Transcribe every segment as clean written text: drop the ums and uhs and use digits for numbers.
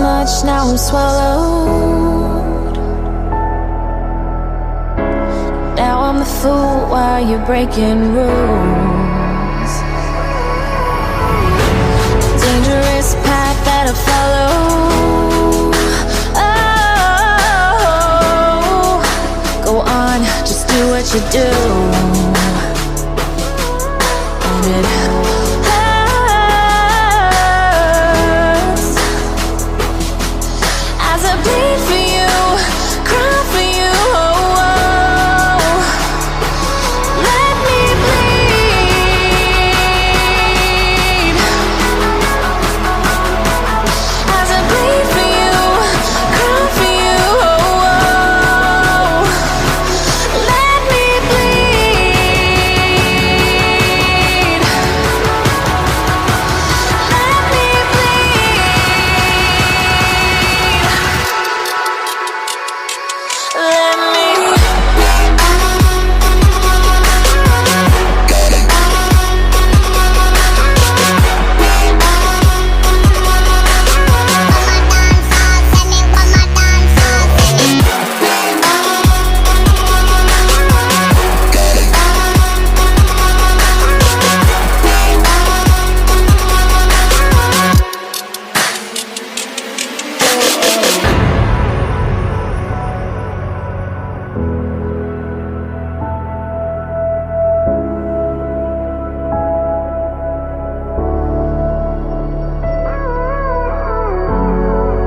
much, now I'm swallowed. Now I'm the fool while you're breaking rules. Dangerous path that I follow. Oh, go on, just do what you do. And it hurts as I bleed for you, cry for you. Oh, oh. Let me bleed as I bleed for you, cry for you. Oh, oh. Let me bleed. Let me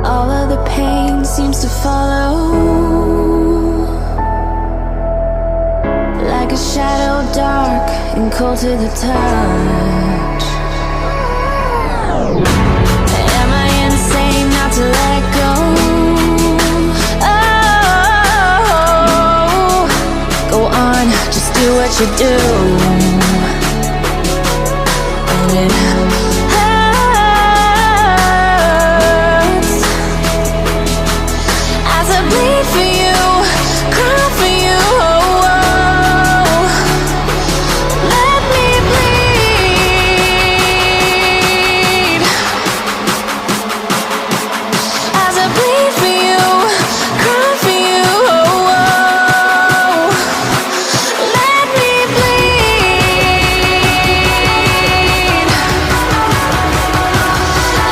all of the pain seems to follow, like a shadow, dark and cold to the touch. Am I insane not to let go? Oh, go on, just do what you do. And it hurts as I bleed for you, cry for you. Oh, oh. Let me bleed as I bleed for you, cry for you. Oh, oh. Let me bleed.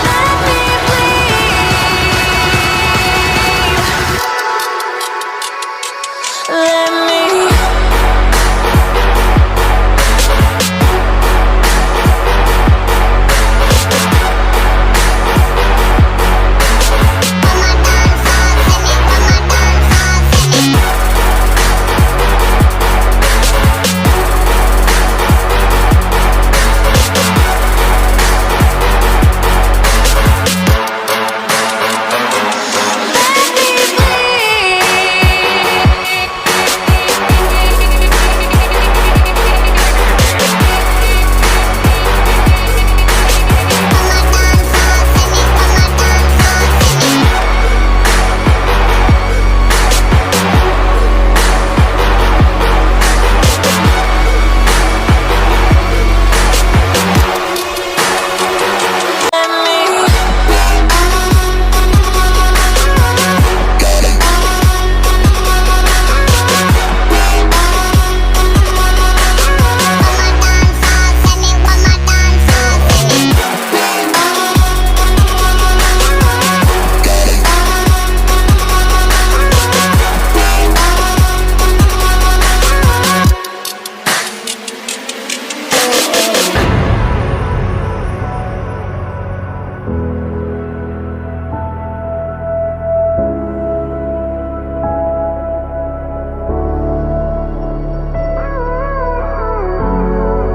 Let me bleed. Let me.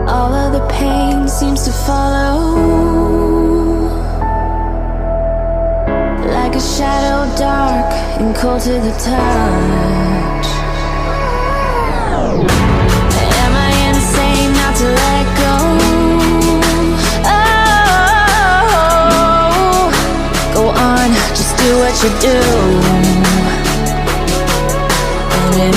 All of the pain seems to follow, like a shadow, dark and cold to the touch. Am I insane not to let go? Oh, go on, just do what you do. And it